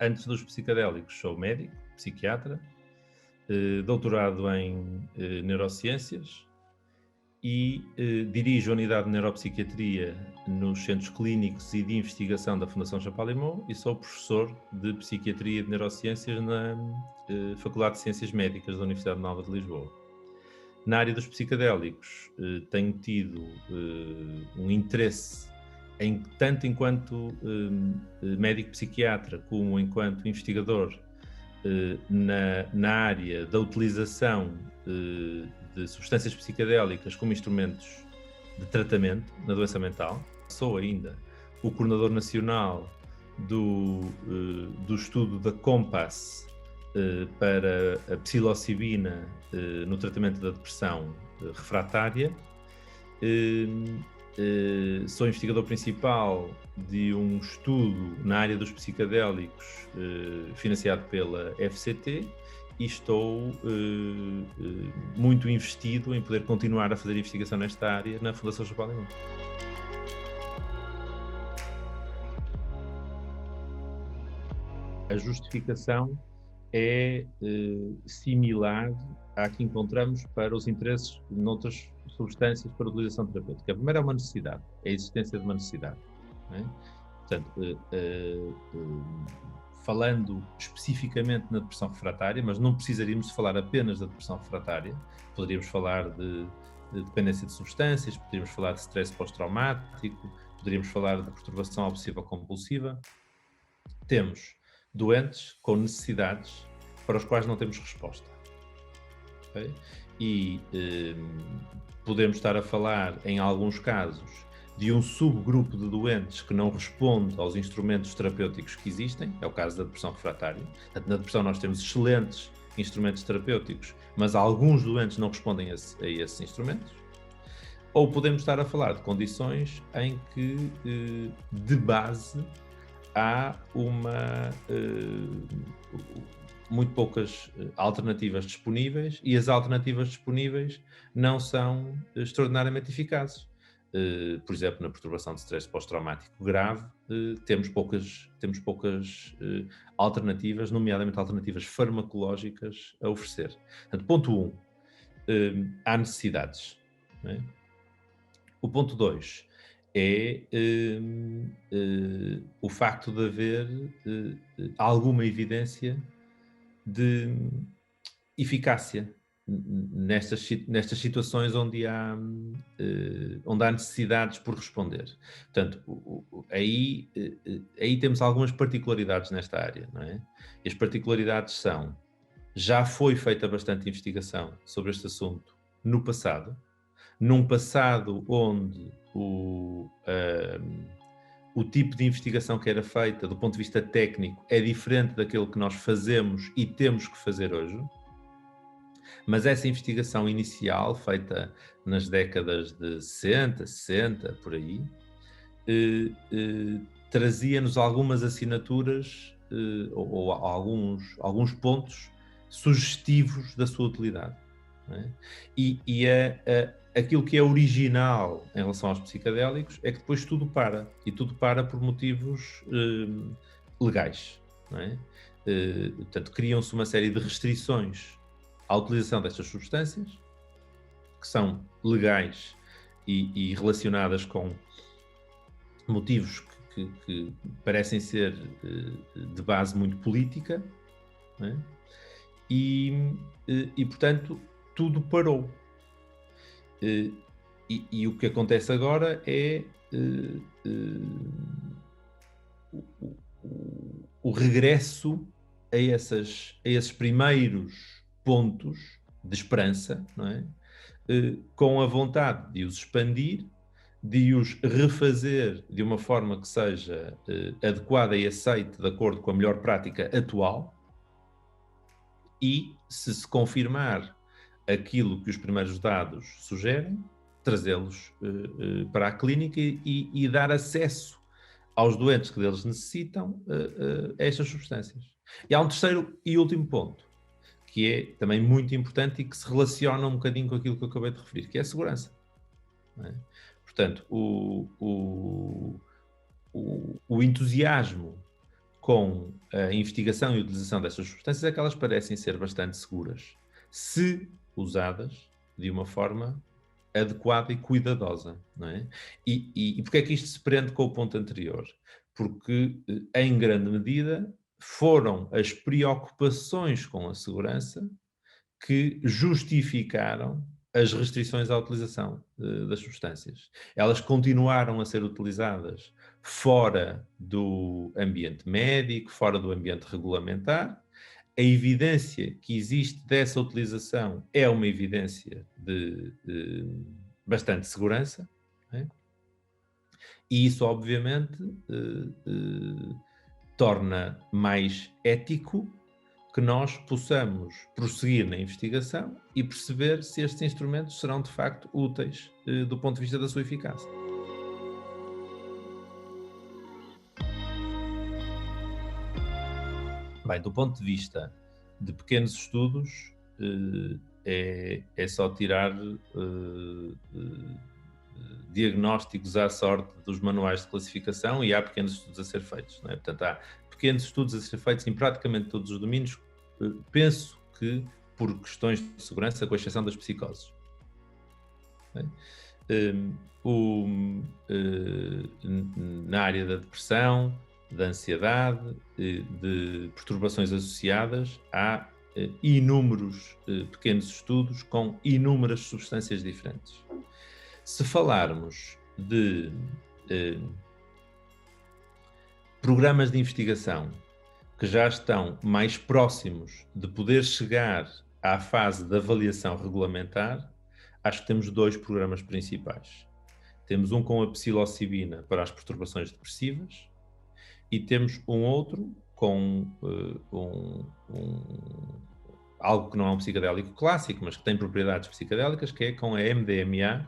Antes dos psicadélicos, sou médico, psiquiatra, doutorado em neurociências e dirijo a unidade de neuropsiquiatria nos centros clínicos e de investigação da Fundação Champalimau e sou professor de psiquiatria e de neurociências na Faculdade de Ciências Médicas da Universidade Nova de Lisboa. Na área dos psicadélicos, tenho tido um interesse tanto enquanto médico psiquiatra como enquanto investigador na área da utilização de substâncias psicadélicas como instrumentos de tratamento na doença mental. Sou ainda o coordenador nacional do estudo da COMPASS para a psilocibina no tratamento da depressão refratária. Sou investigador principal de um estudo na área dos psicadélicos financiado pela FCT e estou muito investido em poder continuar a fazer investigação nesta área na Fundação Champalimau. A justificação é similar à que encontramos para os interesses noutras substâncias para utilização terapêutica. A primeira é uma necessidade, é a existência de uma necessidade. Não é? Portanto, falando especificamente na depressão refratária, mas não precisaríamos de falar apenas da depressão refratária, poderíamos falar de dependência de substâncias, poderíamos falar de stress pós-traumático, poderíamos falar de perturbação obsessiva-compulsiva. Temos doentes com necessidades para os quais não temos resposta. Okay? E podemos estar a falar, em alguns casos, de um subgrupo de doentes que não responde aos instrumentos terapêuticos que existem, é o caso da depressão refratária. Portanto, na depressão nós temos excelentes instrumentos terapêuticos, mas alguns doentes não respondem a esses instrumentos. Ou podemos estar a falar de condições em que, de base, há muito poucas alternativas disponíveis e as alternativas disponíveis não são extraordinariamente eficazes. Por exemplo, na perturbação de stress pós-traumático grave, temos poucas alternativas, nomeadamente alternativas farmacológicas a oferecer. Portanto, ponto 1, há necessidades. Não é? O ponto 2 é o facto de haver alguma evidência de eficácia nestas situações onde há necessidades por responder. Portanto, aí temos algumas particularidades nesta área, não é? E as particularidades são: já foi feita bastante investigação sobre este assunto no passado, num passado onde o tipo de investigação que era feita do ponto de vista técnico é diferente daquilo que nós fazemos e temos que fazer hoje, mas essa investigação inicial, feita nas décadas de 60, por aí, trazia-nos algumas assinaturas ou alguns pontos sugestivos da sua utilidade. Não é? E aquilo que é original em relação aos psicadélicos é que depois tudo para, e tudo para por motivos legais. Não é? Portanto, criam-se uma série de restrições à utilização destas substâncias, que são legais e relacionadas com motivos que parecem ser de base muito política, não é? E portanto, tudo parou. E o que acontece agora é o regresso a esses primeiros pontos de esperança, não é? Com a vontade de os expandir, de os refazer de uma forma que seja adequada e aceite de acordo com a melhor prática atual, e, se confirmar aquilo que os primeiros dados sugerem, trazê-los para a clínica e dar acesso aos doentes que deles necessitam a estas substâncias. E há um terceiro e último ponto, que é também muito importante e que se relaciona um bocadinho com aquilo que eu acabei de referir, que é a segurança. Não é? Portanto, o entusiasmo com a investigação e utilização destas substâncias é que elas parecem ser bastante seguras, se usadas de uma forma adequada e cuidadosa, não é? E porque é que isto se prende com o ponto anterior? Porque, em grande medida, foram as preocupações com a segurança que justificaram as restrições à utilização das substâncias. Elas continuaram a ser utilizadas fora do ambiente médico, fora do ambiente regulamentar. A evidência que existe dessa utilização é uma evidência de bastante segurança, né? E isso, obviamente, torna mais ético que nós possamos prosseguir na investigação e perceber se estes instrumentos serão de facto úteis do ponto de vista da sua eficácia. Bem, do ponto de vista de pequenos estudos, é só tirar diagnósticos à sorte dos manuais de classificação e há pequenos estudos a ser feitos, não é? Portanto, há pequenos estudos a ser feitos em praticamente todos os domínios, penso que por questões de segurança, com exceção das psicoses. Na área da depressão, da ansiedade, de perturbações associadas, há inúmeros pequenos estudos com inúmeras substâncias diferentes. Se falarmos de programas de investigação que já estão mais próximos de poder chegar à fase de avaliação regulamentar, acho que temos dois programas principais. Temos um com a psilocibina para as perturbações depressivas e temos um outro com algo que não é um psicodélico clássico, mas que tem propriedades psicodélicas, que é com a MDMA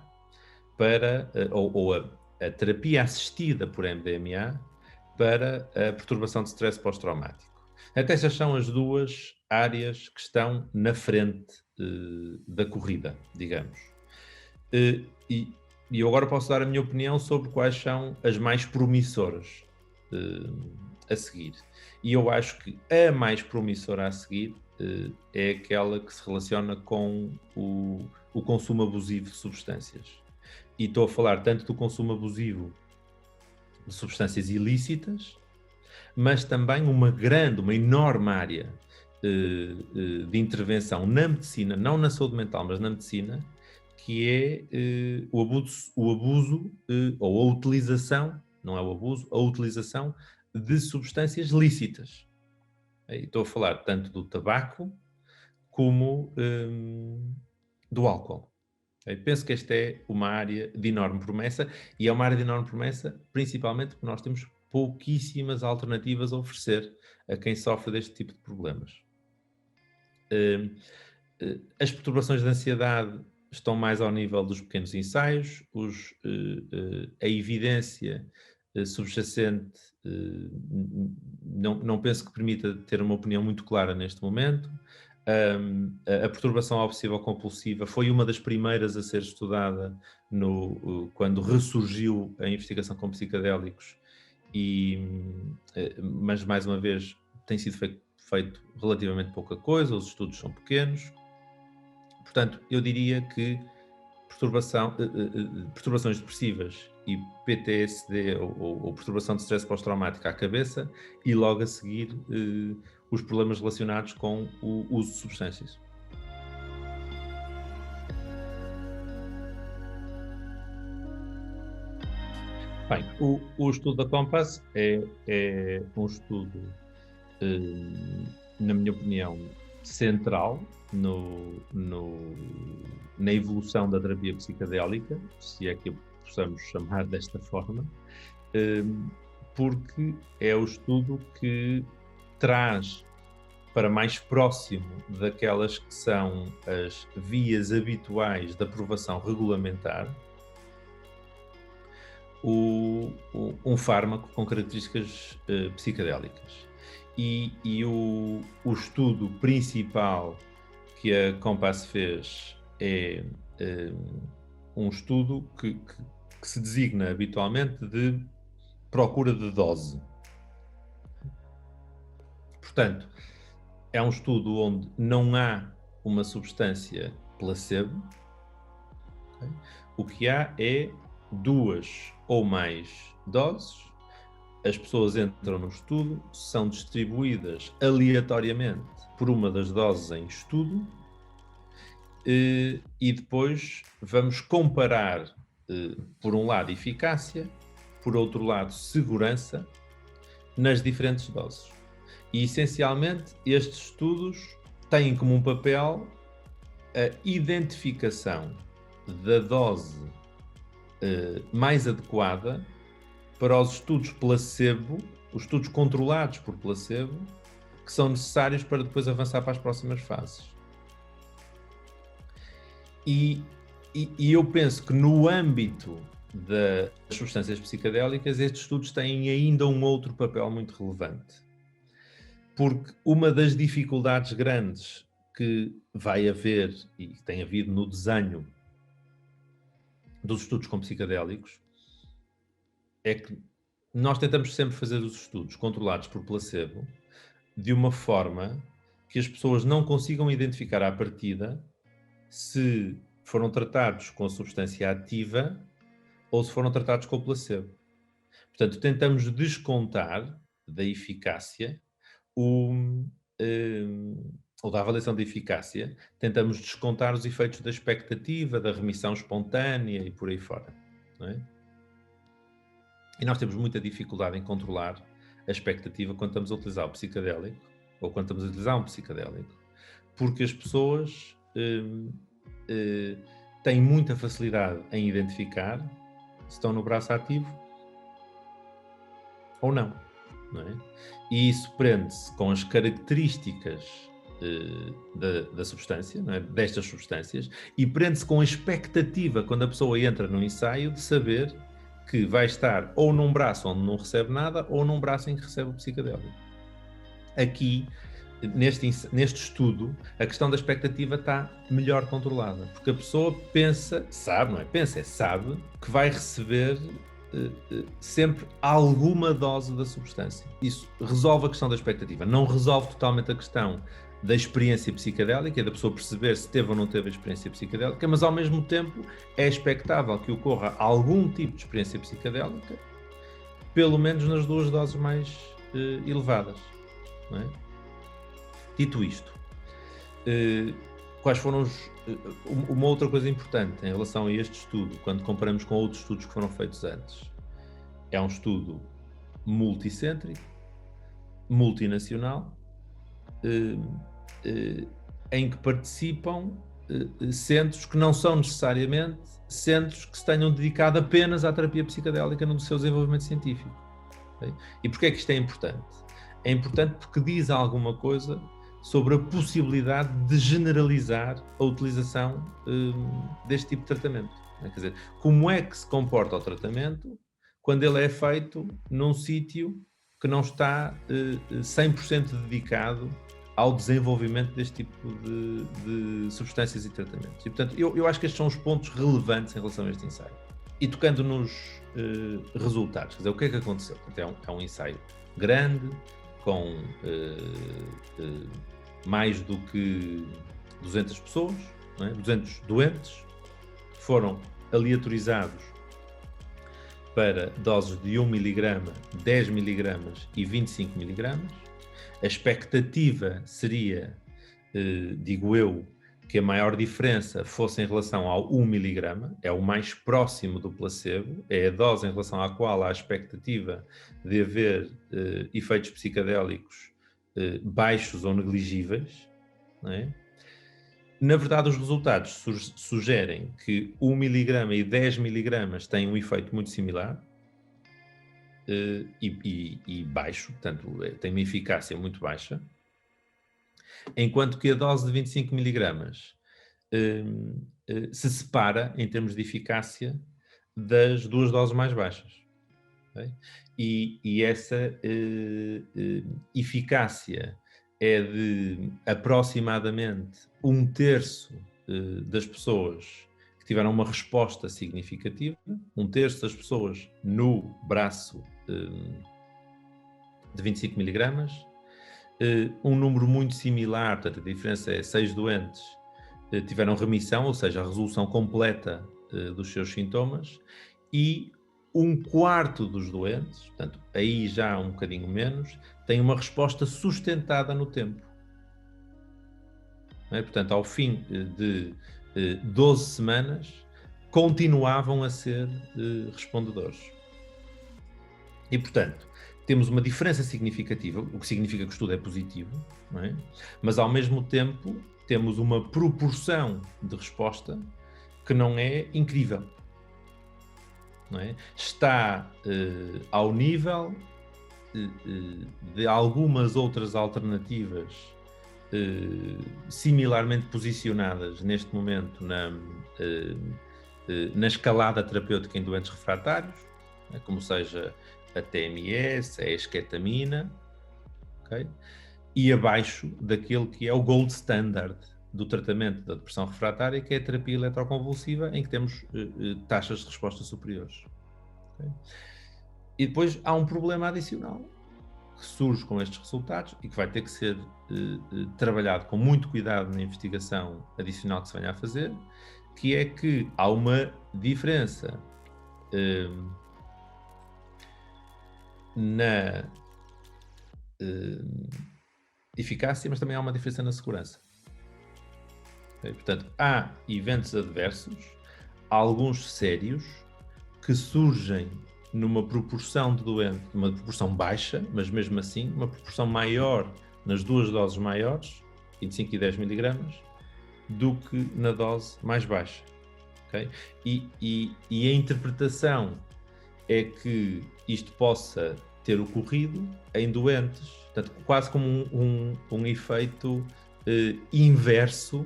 para, ou a terapia assistida por MDMA para a perturbação de stress pós-traumático. Até estas são as duas áreas que estão na frente da corrida, digamos. E eu agora posso dar a minha opinião sobre quais são as mais promissoras a seguir. E eu acho que a mais promissora a seguir é aquela que se relaciona com o consumo abusivo de substâncias. E estou a falar tanto do consumo abusivo de substâncias ilícitas, mas também uma enorme área de intervenção na medicina, não na saúde mental, mas na medicina, que é o abuso ou a utilização, não é o abuso, a utilização de substâncias lícitas. Estou a falar tanto do tabaco como do álcool. Penso que esta é uma área de enorme promessa e é uma área de enorme promessa principalmente porque nós temos pouquíssimas alternativas a oferecer a quem sofre deste tipo de problemas. As perturbações de ansiedade estão mais ao nível dos pequenos ensaios, a evidência subjacente não penso que permita ter uma opinião muito clara neste momento. A perturbação obsessiva-compulsiva foi uma das primeiras a ser estudada quando ressurgiu a investigação com psicodélicos, mas mais uma vez tem sido feito relativamente pouca coisa, os estudos são pequenos. Portanto, eu diria que perturbações depressivas e PTSD ou perturbação de stress pós-traumático à cabeça e logo a seguir os problemas relacionados com o uso de substâncias. Bem, o estudo da Compass é um estudo, na minha opinião, central na evolução da terapia psicodélica, se é que a possamos chamar desta forma, porque é o estudo que traz para mais próximo daquelas que são as vias habituais de aprovação regulamentar um fármaco com características psicodélicas. E o estudo principal que a Compass fez é um estudo que se designa habitualmente de procura de dose. Portanto, é um estudo onde não há uma substância placebo. Okay? O que há é 2 ou mais doses. As pessoas entram no estudo, são distribuídas aleatoriamente por uma das doses em estudo, e depois vamos comparar, por um lado, eficácia, por outro lado, segurança, nas diferentes doses. E, essencialmente, estes estudos têm como um papel a identificação da dose mais adequada para os estudos placebo, os estudos controlados por placebo, que são necessários para depois avançar para as próximas fases. E eu penso que no âmbito das substâncias psicodélicas, estes estudos têm ainda um outro papel muito relevante. Porque uma das dificuldades grandes que vai haver e que tem havido no desenho dos estudos com psicodélicos é que nós tentamos sempre fazer os estudos controlados por placebo de uma forma que as pessoas não consigam identificar à partida se foram tratados com a substância ativa ou se foram tratados com o placebo. Portanto, tentamos descontar da eficácia ou da avaliação de eficácia, tentamos descontar os efeitos da expectativa, da remissão espontânea e por aí fora. Não é? E nós temos muita dificuldade em controlar a expectativa quando estamos a utilizar o psicodélico ou quando estamos a utilizar um psicodélico, porque as pessoas têm muita facilidade em identificar se estão no braço ativo ou não, não é? E isso prende-se com as características da substância, não é? Destas substâncias, e prende-se com a expectativa quando a pessoa entra no ensaio de saber que vai estar ou num braço onde não recebe nada ou num braço em que recebe o psicodélico. Aqui, neste estudo, a questão da expectativa está melhor controlada, porque a pessoa pensa, sabe, não é? Pensa, sabe que vai receber sempre alguma dose da substância. Isso resolve a questão da expectativa, não resolve totalmente a questão da experiência psicodélica, da pessoa perceber se teve ou não teve a experiência psicodélica, mas ao mesmo tempo é expectável que ocorra algum tipo de experiência psicodélica, pelo menos nas 2 doses mais elevadas. Não é? Dito isto, quais foram uma outra coisa importante em relação a este estudo, quando comparamos com outros estudos que foram feitos antes, é um estudo multicêntrico, multinacional, em que participam centros que não são necessariamente centros que se tenham dedicado apenas à terapia psicodélica no seu desenvolvimento científico. Okay? E porquê é que isto é importante? É importante porque diz alguma coisa sobre a possibilidade de generalizar a utilização deste tipo de tratamento. Quer dizer, como é que se comporta o tratamento quando ele é feito num sítio que não está 100% dedicado ao desenvolvimento deste tipo de substâncias e tratamentos. E, portanto, eu acho que estes são os pontos relevantes em relação a este ensaio. E tocando nos resultados, quer dizer, o que é que aconteceu? Portanto, é um ensaio grande, com mais do que 200 pessoas, não é? 200 doentes, foram aleatorizados para doses de 1 mg, 10 mg e 25 mg. A expectativa seria, digo eu, que a maior diferença fosse em relação ao 1 mg, é o mais próximo do placebo, é a dose em relação à qual há a expectativa de haver efeitos psicodélicos baixos ou negligíveis, não é? Na verdade, os resultados sugerem que 1 mg e 10 mg têm um efeito muito similar e baixo, portanto, tem uma eficácia muito baixa, enquanto que a dose de 25 mg se separa, em termos de eficácia, das 2 doses mais baixas. Okay? E essa eficácia é de aproximadamente 1/3 das pessoas que tiveram uma resposta significativa, 1/3 das pessoas no braço de 25 mg, Um número muito similar, portanto a diferença é 6 doentes tiveram remissão, ou seja, a resolução completa dos seus sintomas, e um quarto dos doentes, portanto aí já um bocadinho menos, tem uma resposta sustentada no tempo. Não é? Portanto, ao fim de 12 semanas, continuavam a ser respondedores. E, portanto, temos uma diferença significativa, o que significa que o estudo é positivo, não é? Mas, ao mesmo tempo, temos uma proporção de resposta que não é incrível. Não é? Está ao nível de algumas outras alternativas similarmente posicionadas neste momento na escalada terapêutica em doentes refratários, né, como seja a TMS, a esketamina, okay? E abaixo daquele que é o gold standard do tratamento da depressão refratária, que é a terapia eletroconvulsiva, em que temos taxas de resposta superiores. Okay? E depois há um problema adicional que surge com estes resultados e que vai ter que ser trabalhado com muito cuidado na investigação adicional que se venha a fazer, que é que há uma diferença na eficácia, mas também há uma diferença na segurança. Okay? Portanto, há eventos adversos, alguns sérios, que surgem numa proporção de doente, uma proporção baixa, mas mesmo assim uma proporção maior nas duas doses maiores, 25 e 10 miligramas, do que na dose mais baixa. Okay? E a interpretação é que isto possa ter ocorrido em doentes, portanto, quase como um efeito inverso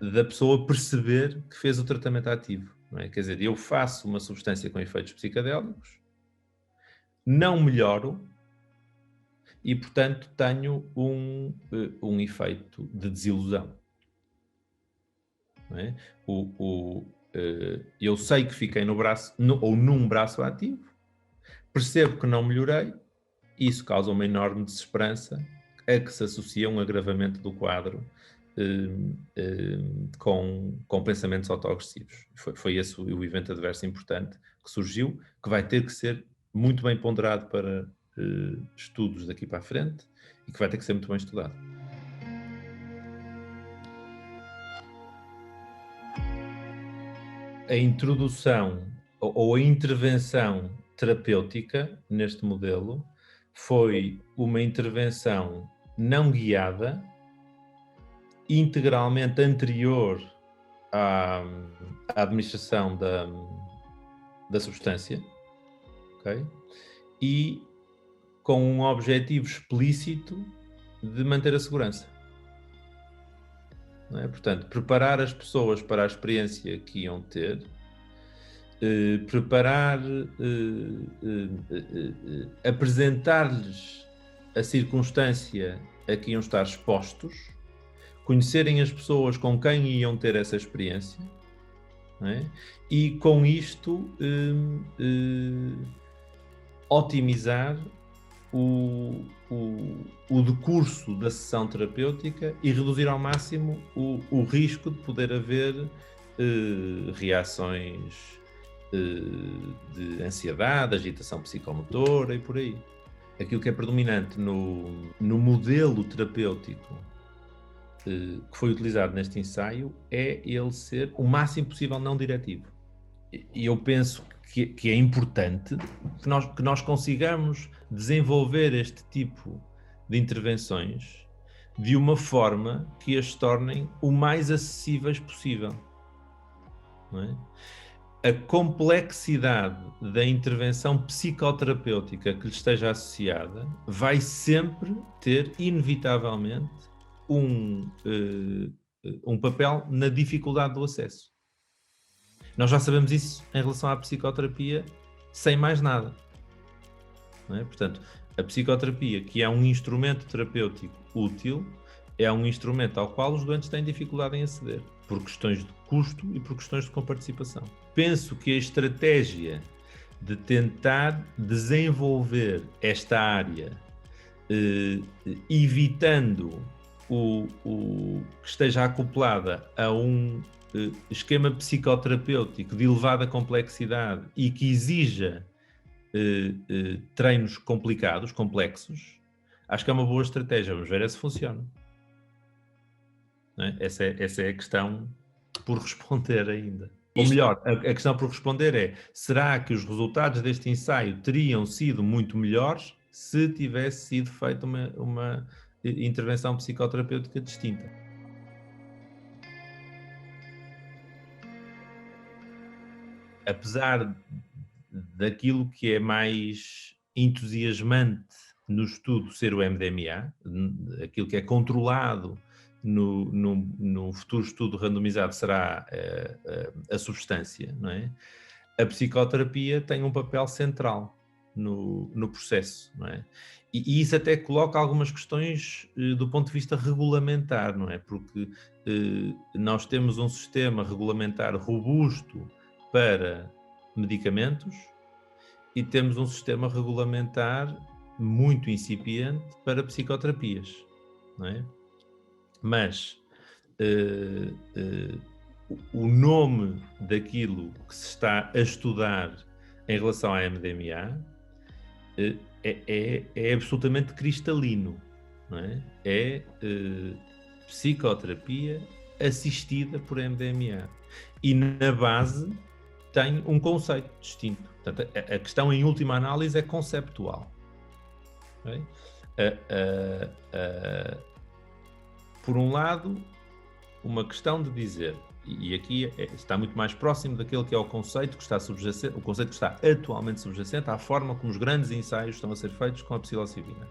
da pessoa perceber que fez o tratamento ativo. Não é? Quer dizer, eu faço uma substância com efeitos psicodélicos, não melhoro e, portanto, tenho um efeito de desilusão. Não é? Eu sei que fiquei no braço, ou num braço ativo, percebo que não melhorei, e isso causa uma enorme desesperança, a que se associa um agravamento do quadro com pensamentos autoagressivos. Foi esse o evento adverso importante que surgiu, que vai ter que ser muito bem ponderado para estudos daqui para a frente e que vai ter que ser muito bem estudado. A introdução ou a intervenção terapêutica neste modelo foi uma intervenção não guiada, integralmente anterior à administração da substância, okay? E com um objetivo explícito de manter a segurança. Não é? Portanto, preparar as pessoas para a experiência que iam ter, apresentar-lhes a circunstância a que iam estar expostos, conhecerem as pessoas com quem iam ter essa experiência, não é? E com isto otimizar o decurso da sessão terapêutica e reduzir ao máximo o risco de poder haver reações de ansiedade, agitação psicomotora e por aí. Aquilo que é predominante no modelo terapêutico que foi utilizado neste ensaio é ele ser o máximo possível não diretivo. E eu penso que é importante que nós consigamos desenvolver este tipo de intervenções de uma forma que as tornem o mais acessíveis possível. Não é? A complexidade da intervenção psicoterapêutica que lhe esteja associada vai sempre ter, inevitavelmente, um papel na dificuldade do acesso. Nós já sabemos isso em relação à psicoterapia sem mais nada. Não é? Portanto, a psicoterapia, que é um instrumento terapêutico útil, é um instrumento ao qual os doentes têm dificuldade em aceder, por questões de custo e por questões de comparticipação. Penso que a estratégia de tentar desenvolver esta área evitando que esteja acoplada a um esquema psicoterapêutico de elevada complexidade e que exija treinos complicados, complexos, acho que é uma boa estratégia. Vamos ver se funciona. Não é? Essa é a questão por responder ainda. Ou melhor, a questão por responder é: será que os resultados deste ensaio teriam sido muito melhores se tivesse sido feita uma intervenção psicoterapêutica distinta? Apesar daquilo que é mais entusiasmante no estudo ser o MDMA, aquilo que é controlado no futuro estudo randomizado será a substância, não é? A psicoterapia tem um papel central no processo, não é? E isso até coloca algumas questões do ponto de vista regulamentar, não é? Porque nós temos um sistema regulamentar robusto para medicamentos e temos um sistema regulamentar muito incipiente para psicoterapias, não é? Mas o nome daquilo que se está a estudar em relação à MDMA é absolutamente cristalino, não é? É psicoterapia assistida por MDMA. E na base tem um conceito distinto. Portanto, a questão em última análise é conceptual. Okay? Por um lado, uma questão de dizer, e aqui está muito mais próximo daquele que é o conceito que está subjacente, o conceito que está atualmente subjacente à forma como os grandes ensaios estão a ser feitos com a psilocibina.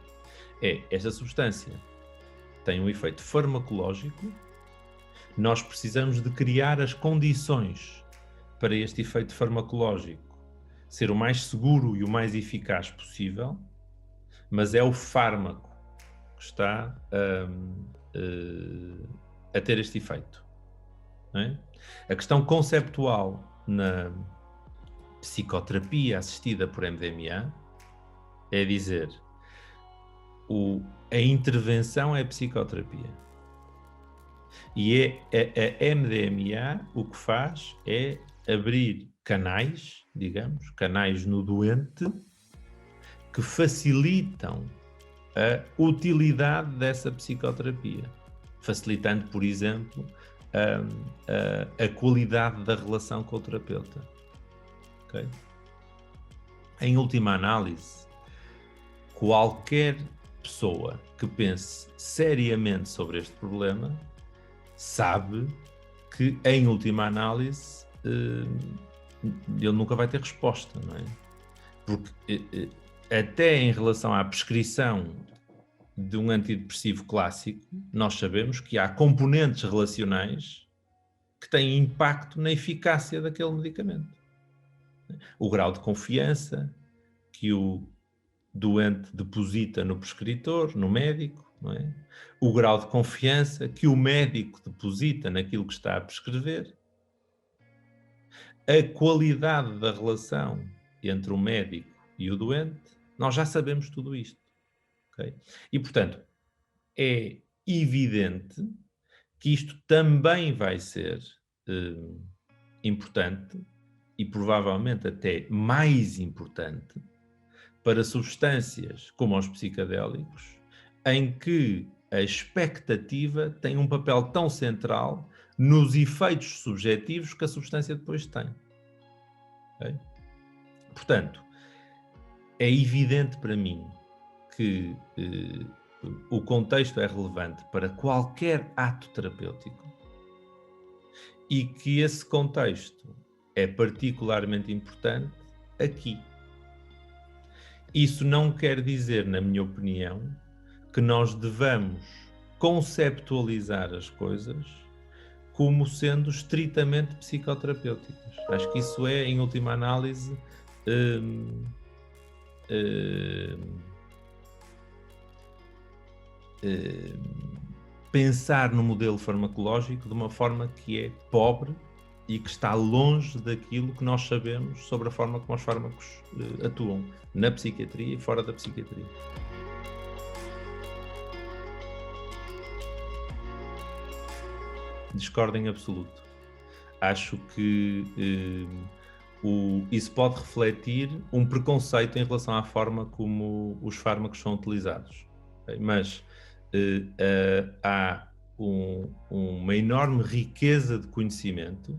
Esta substância tem um efeito farmacológico, nós precisamos de criar as condições para este efeito farmacológico ser o mais seguro e o mais eficaz possível, mas é o fármaco que está a ter este efeito. Não é? A questão conceptual na psicoterapia assistida por MDMA é dizer a intervenção é psicoterapia. E a MDMA o que faz é abrir canais, digamos, canais no doente que facilitam a utilidade dessa psicoterapia, facilitando, por exemplo, a qualidade da relação com o terapeuta. Okay? Em última análise, qualquer pessoa que pense seriamente sobre este problema sabe que, em última análise, ele nunca vai ter resposta, não é? Porque até em relação à prescrição de um antidepressivo clássico, nós sabemos que há componentes relacionais que têm impacto na eficácia daquele medicamento. O grau de confiança que o doente deposita no prescritor, no médico, não é? O grau de confiança que o médico deposita naquilo que está a prescrever, a qualidade da relação entre o médico e o doente, nós já sabemos tudo isto. Okay? E, portanto, é evidente que isto também vai ser importante e provavelmente até mais importante para substâncias como os psicadélicos, em que a expectativa tem um papel tão central nos efeitos subjetivos que a substância depois tem. Okay? Portanto, é evidente para mim que o contexto é relevante para qualquer ato terapêutico e que esse contexto é particularmente importante aqui. Isso não quer dizer, na minha opinião, que nós devamos conceptualizar as coisas como sendo estritamente psicoterapêuticas. Acho que isso é, em última análise, pensar no modelo farmacológico de uma forma que é pobre e que está longe daquilo que nós sabemos sobre a forma como os fármacos atuam na psiquiatria e fora da psiquiatria. discordo em absoluto. Acho que isso pode refletir um preconceito em relação à forma como os fármacos são utilizados. Okay? Mas há uma enorme riqueza de conhecimento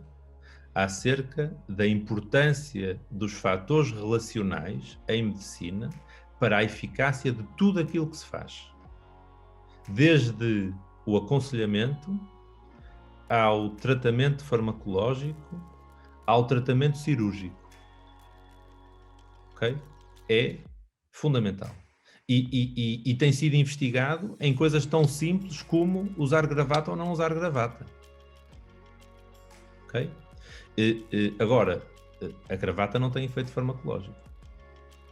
acerca da importância dos fatores relacionais em medicina para a eficácia de tudo aquilo que se faz. Desde o aconselhamento, ao tratamento farmacológico, ao tratamento cirúrgico. Ok? É fundamental. E tem sido investigado em coisas tão simples como usar gravata ou não usar gravata. Ok? Agora, a gravata não tem efeito farmacológico,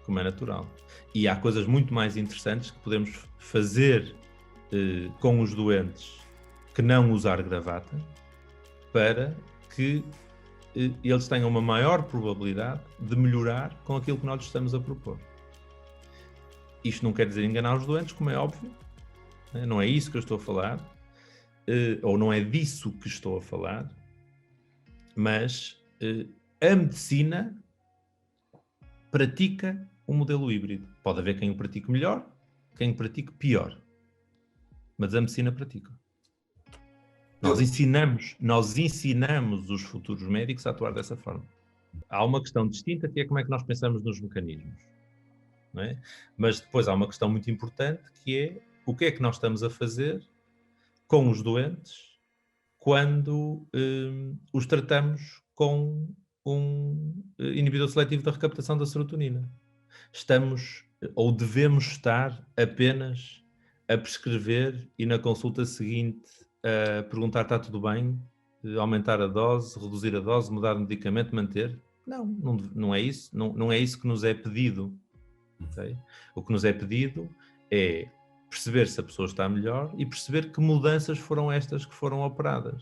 como é natural. E há coisas muito mais interessantes que podemos fazer com os doentes que não usar gravata para que eles tenham uma maior probabilidade de melhorar com aquilo que nós lhes estamos a propor. Isto não quer dizer enganar os doentes, como é óbvio, né? Não é isso que eu estou a falar, ou não é disso que estou a falar, mas a medicina pratica um modelo híbrido. Pode haver quem o pratique melhor, quem o pratique pior, mas a medicina pratica. Nós ensinamos os futuros médicos a atuar dessa forma. Há uma questão distinta que é como é que nós pensamos nos mecanismos, não é? Mas depois há uma questão muito importante que é o que é que nós estamos a fazer com os doentes quando os tratamos com um inibidor seletivo da recaptação da serotonina. Estamos ou devemos estar apenas a prescrever e na consulta seguinte a perguntar está tudo bem, aumentar a dose, reduzir a dose, mudar o medicamento, manter? Não é isso. Não é isso que nos é pedido. Okay? O que nos é pedido é perceber se a pessoa está melhor e perceber que mudanças foram estas que foram operadas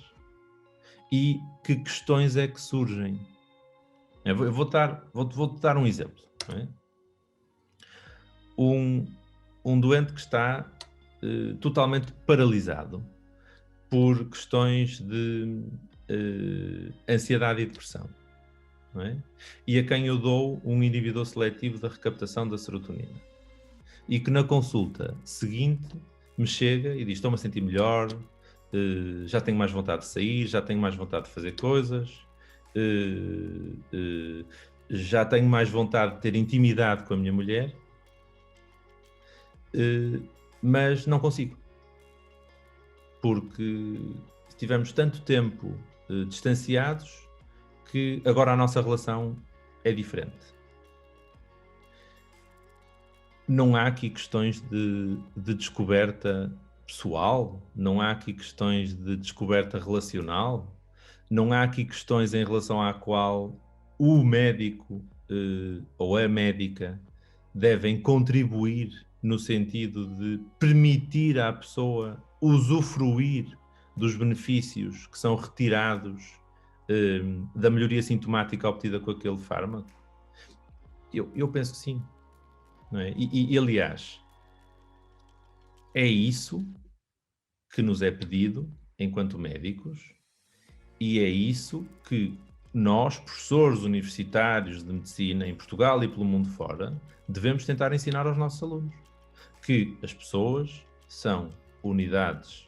e que questões é que surgem. Eu vou-te dar um exemplo. Não é? Um doente que está totalmente paralisado por questões de ansiedade e depressão, não é? E a quem eu dou um inibidor seletivo da recaptação da serotonina. E que na consulta seguinte me chega e diz: estou-me a sentir melhor, já tenho mais vontade de sair, já tenho mais vontade de fazer coisas, já tenho mais vontade de ter intimidade com a minha mulher, mas não consigo. Porque estivemos tanto tempo distanciados que agora a nossa relação é diferente. Não há aqui questões de descoberta pessoal, não há aqui questões de descoberta relacional, não há aqui questões em relação à qual o médico ou a médica devem contribuir no sentido de permitir à pessoa usufruir dos benefícios que são retirados da melhoria sintomática obtida com aquele fármaco? Eu penso que sim. Não é? E aliás, é isso que nos é pedido enquanto médicos e é isso que nós, professores universitários de medicina em Portugal e pelo mundo fora, devemos tentar ensinar aos nossos alunos. Que as pessoas são unidades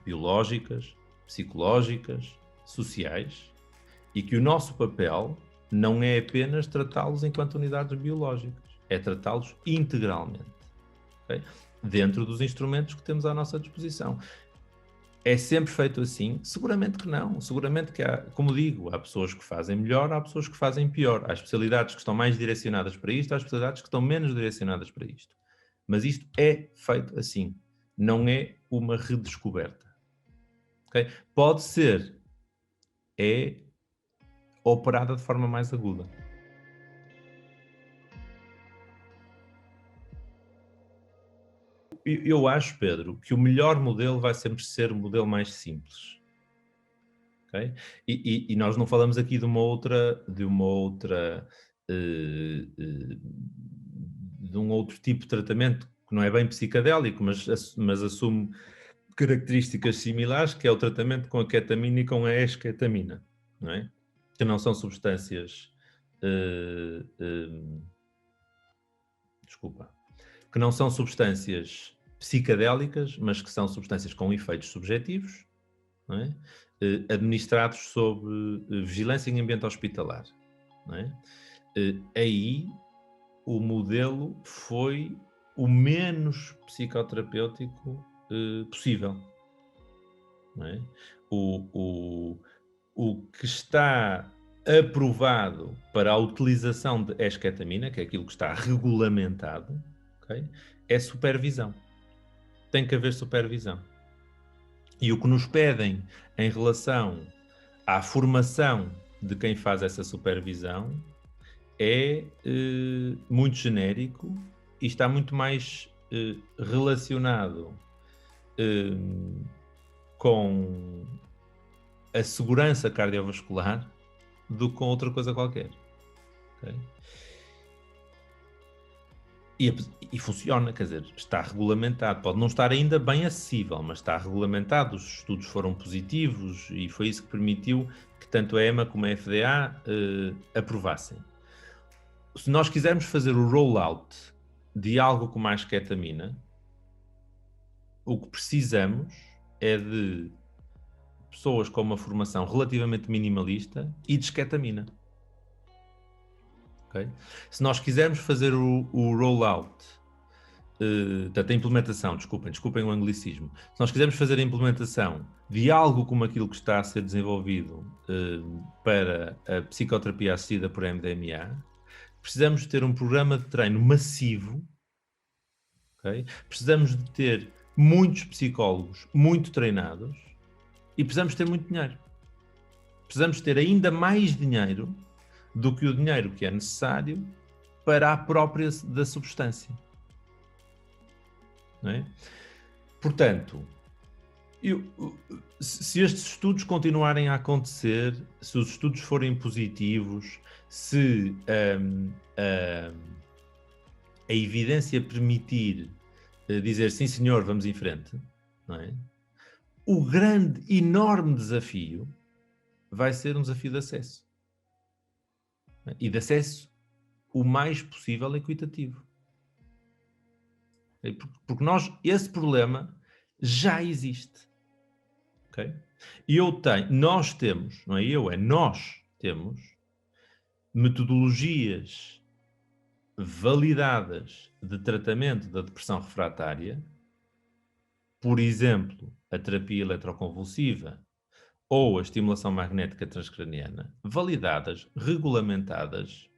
biológicas, psicológicas, sociais e que o nosso papel não é apenas tratá-los enquanto unidades biológicas, é tratá-los integralmente, okay? Dentro dos instrumentos que temos à nossa disposição. É sempre feito assim? Seguramente que não. Seguramente que há, como digo, há pessoas que fazem melhor, há pessoas que fazem pior. Há especialidades que estão mais direcionadas para isto, há especialidades que estão menos direcionadas para isto. Mas isto é feito assim. Não é uma redescoberta. Okay? Pode ser. É operada de forma mais aguda. Eu acho, Pedro, que o melhor modelo vai sempre ser o modelo mais simples. Okay? E nós não falamos aqui de uma outra de um outro tipo de tratamento que não é bem psicadélico, mas assume características similares, que é o tratamento com a ketamina e com a esketamina, não é? Que não são substâncias... desculpa. Que não são substâncias psicadélicas, mas que são substâncias com efeitos subjetivos, não é? Administrados sob vigilância em ambiente hospitalar, não é? Aí o modelo foi o menos psicoterapêutico possível, não é? O que está aprovado para a utilização de esketamina, que é aquilo que está regulamentado, okay, é supervisão. Tem que haver supervisão. E o que nos pedem em relação à formação de quem faz essa supervisão é muito genérico e está muito mais relacionado com a segurança cardiovascular do que com outra coisa qualquer. Okay? E funciona, quer dizer, está regulamentado. Pode não estar ainda bem acessível, mas está regulamentado. Os estudos foram positivos e foi isso que permitiu que tanto a EMA como a FDA aprovassem. Se nós quisermos fazer o rollout de algo como a esketamina, o que precisamos é de pessoas com uma formação relativamente minimalista e de esketamina. Okay? Se nós quisermos fazer o rollout, a implementação, desculpem o anglicismo, se nós quisermos fazer a implementação de algo como aquilo que está a ser desenvolvido para a psicoterapia assistida por MDMA, precisamos ter um programa de treino massivo, okay? Precisamos de ter muitos psicólogos muito treinados e precisamos ter muito dinheiro. Precisamos ter ainda mais dinheiro do que o dinheiro que é necessário para a própria da substância. Não é? Portanto, se estes estudos continuarem a acontecer, se os estudos forem positivos, se a evidência permitir dizer sim senhor, vamos em frente, não é? O grande, enorme desafio vai ser um desafio de acesso. E de acesso o mais possível equitativo. Porque esse problema já existe. Okay? E nós temos metodologias validadas de tratamento da depressão refratária, por exemplo, a terapia eletroconvulsiva ou a estimulação magnética transcraniana, validadas, regulamentadas,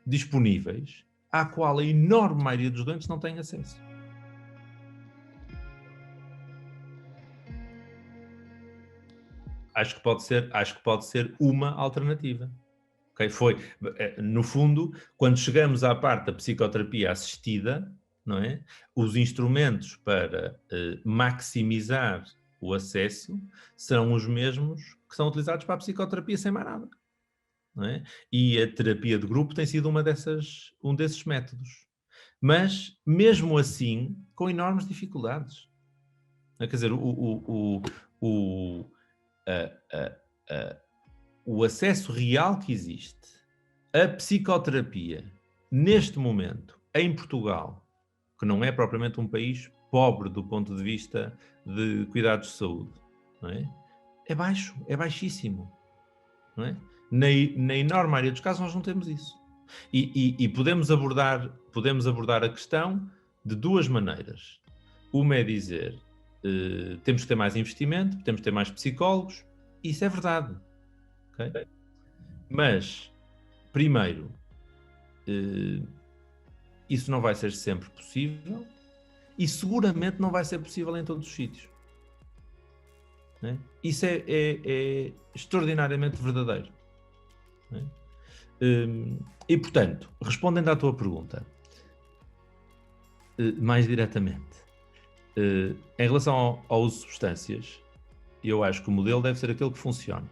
disponíveis, à qual a enorme maioria dos doentes não tem acesso. Acho que pode ser uma alternativa. Okay? No fundo, quando chegamos à parte da psicoterapia assistida, não é? Os instrumentos para maximizar o acesso serão os mesmos que são utilizados para a psicoterapia sem mais nada. Não é? E a terapia de grupo tem sido um desses métodos. Mas, mesmo assim, com enormes dificuldades. Quer dizer, o acesso real que existe à psicoterapia, neste momento, em Portugal, que não é propriamente um país pobre do ponto de vista de cuidados de saúde, não é? É baixo, é baixíssimo. Não é? Na enorme maioria dos casos nós não temos isso. E podemos abordar a questão de duas maneiras. Uma é dizer, temos que ter mais investimento, temos que ter mais psicólogos. Isso é verdade. Okay? Mas, primeiro, isso não vai ser sempre possível e seguramente não vai ser possível em todos os sítios. Né? Isso é extraordinariamente verdadeiro. Né? E, portanto, respondendo à tua pergunta, mais diretamente, em relação ao uso de substâncias, eu acho que o modelo deve ser aquele que funciona.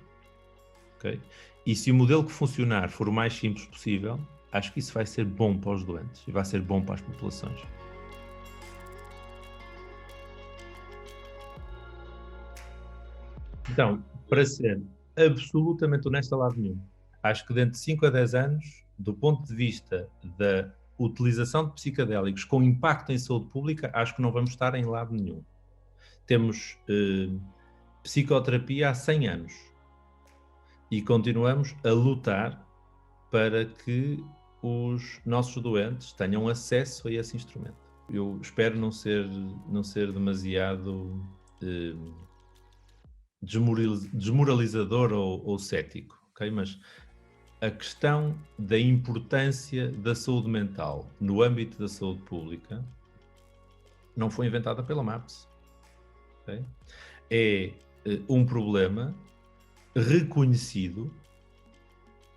Okay? E se o modelo que funcionar for o mais simples possível, acho que isso vai ser bom para os doentes e vai ser bom para as populações. Então, para ser absolutamente honesto a lado nenhum, acho que dentro de 5 a 10 anos, do ponto de vista da utilização de psicodélicos com impacto em saúde pública, acho que não vamos estar em lado nenhum. Temos psicoterapia há 100 anos e continuamos a lutar para que os nossos doentes tenham acesso a esse instrumento. Eu espero não ser demasiado desmoralizador ou cético, ok? Mas a questão da importância da saúde mental no âmbito da saúde pública não foi inventada pela MAPS. Okay? É um problema reconhecido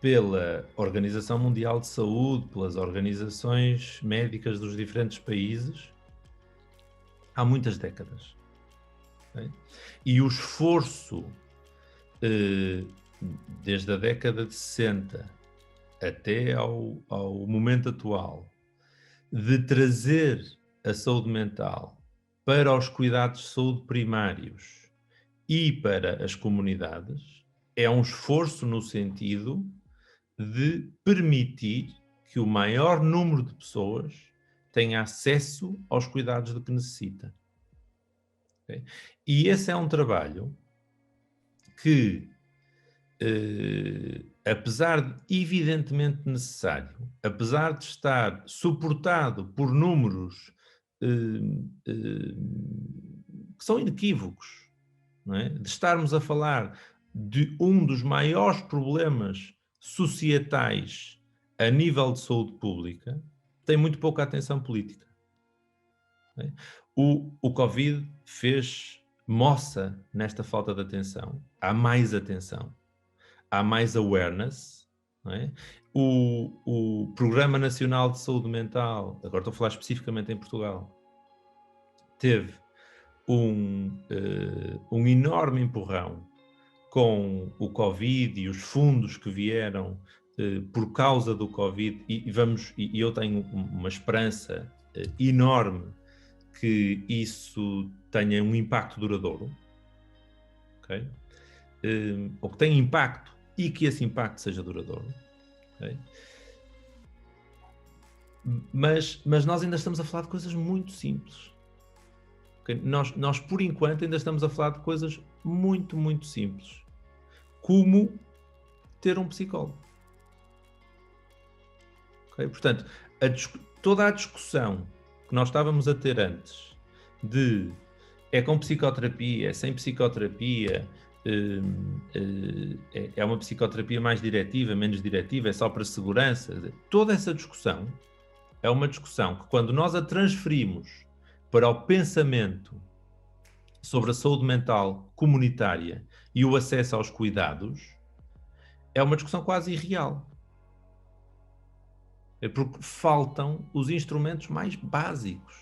pela Organização Mundial de Saúde, pelas organizações médicas dos diferentes países, há muitas décadas. Okay? E o esforço, desde a década de 60 até ao momento atual, de trazer a saúde mental para os cuidados de saúde primários e para as comunidades, é um esforço no sentido de permitir que o maior número de pessoas tenha acesso aos cuidados de que necessita. Okay? E esse é um trabalho que, apesar de evidentemente necessário, apesar de estar suportado por números que são inequívocos, não é? De estarmos a falar de um dos maiores problemas societais a nível de saúde pública, tem muito pouca atenção política. É? O Covid fez moça nesta falta de atenção. Há mais atenção, há mais awareness. Não é? O Programa Nacional de Saúde Mental, agora estou a falar especificamente em Portugal, teve um enorme empurrão com o Covid e os fundos que vieram por causa do Covid, e eu tenho uma esperança enorme que isso tenha um impacto duradouro, okay? Ou que tenha impacto e que esse impacto seja duradouro. Okay? Mas nós ainda estamos a falar de coisas muito simples. Okay? Nós, por enquanto, ainda estamos a falar de coisas muito, muito simples. Como ter um psicólogo. Okay? Portanto, toda a discussão que nós estávamos a ter antes de é com psicoterapia, é sem psicoterapia, é uma psicoterapia mais diretiva, menos diretiva, é só para segurança. Toda essa discussão é uma discussão que, quando nós a transferimos para o pensamento sobre a saúde mental comunitária e o acesso aos cuidados, é uma discussão quase irreal. É porque faltam os instrumentos mais básicos.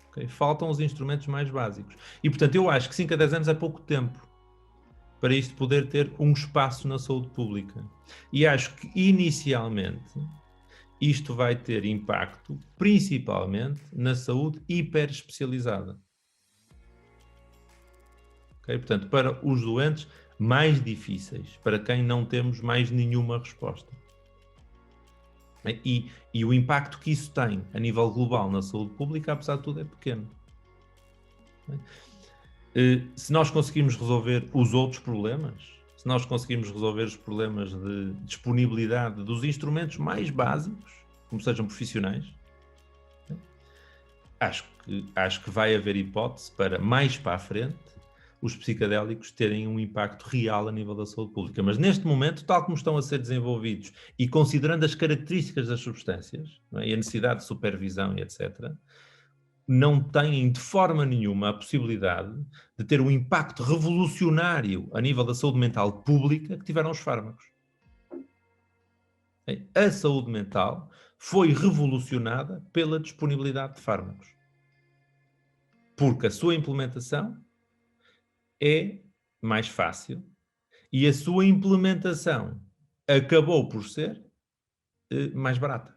Okay? Faltam os instrumentos mais básicos. E, portanto, eu acho que 5 a 10 anos é pouco tempo para isto poder ter um espaço na saúde pública. E acho que, inicialmente, isto vai ter impacto, principalmente, na saúde hiperespecializada. Okay? Portanto, para os doentes mais difíceis, para quem não temos mais nenhuma resposta. E o impacto que isso tem a nível global na saúde pública, apesar de tudo, é pequeno. Se nós conseguirmos resolver os outros problemas, se nós conseguirmos resolver os problemas de disponibilidade dos instrumentos mais básicos, como sejam profissionais, acho que vai haver hipótese para, mais para a frente, os psicodélicos terem um impacto real a nível da saúde pública. Mas neste momento, tal como estão a ser desenvolvidos e considerando as características das substâncias, não é? E a necessidade de supervisão e etc., não têm de forma nenhuma a possibilidade de ter um impacto revolucionário a nível da saúde mental pública que tiveram os fármacos. A saúde mental foi revolucionada pela disponibilidade de fármacos. Porque a sua implementação é mais fácil e a sua implementação acabou por ser mais barata.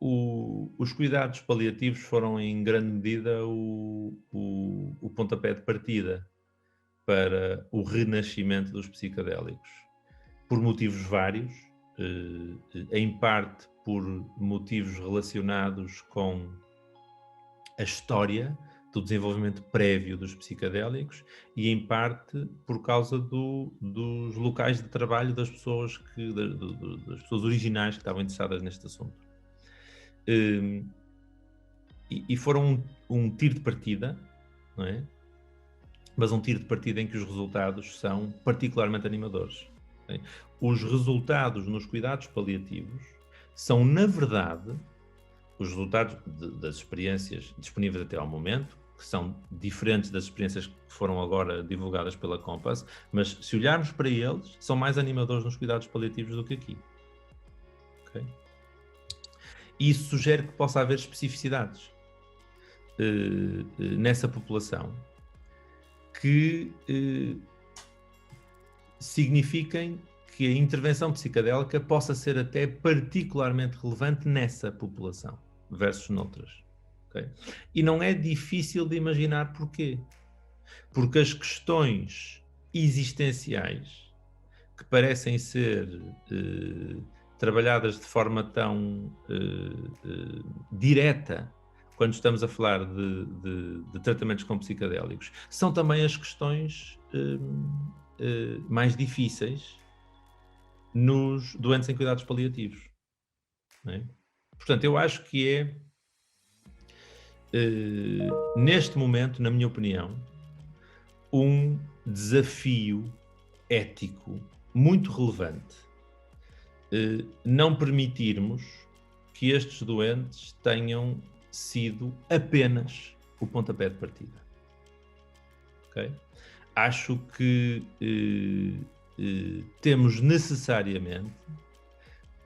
os cuidados paliativos foram em grande medida o pontapé de partida para o renascimento dos psicadélicos, por motivos vários, em parte por motivos relacionados com a história do desenvolvimento prévio dos psicadélicos e em parte por causa dos locais de trabalho das pessoas, das pessoas originais que estavam interessadas neste assunto. E foram um tiro de partida, não é? Mas um tiro de partida em que os resultados são particularmente animadores. Okay? Os resultados nos cuidados paliativos são, na verdade, os resultados das experiências disponíveis até ao momento, que são diferentes das experiências que foram agora divulgadas pela Compass, mas se olharmos para eles, são mais animadores nos cuidados paliativos do que aqui. Okay? Isso sugere que possa haver especificidades nessa população que signifiquem que a intervenção psicadélica possa ser até particularmente relevante nessa população versus noutras. Okay? E não é difícil de imaginar porquê. Porque as questões existenciais que parecem ser trabalhadas de forma tão direta quando estamos a falar de tratamentos com psicadélicos, são também as questões mais difíceis nos doentes em cuidados paliativos. Não é? Portanto, eu acho que é, neste momento, na minha opinião, um desafio ético muito relevante não permitirmos que estes doentes tenham sido apenas o pontapé de partida. Okay? Acho que temos necessariamente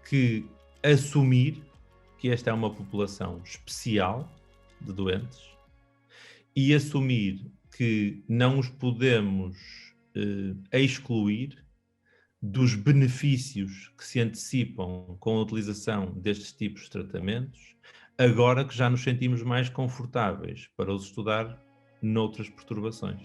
que assumir que esta é uma população especial de doentes e assumir que não os podemos excluir dos benefícios que se antecipam com a utilização destes tipos de tratamentos, agora que já nos sentimos mais confortáveis para os estudar noutras perturbações.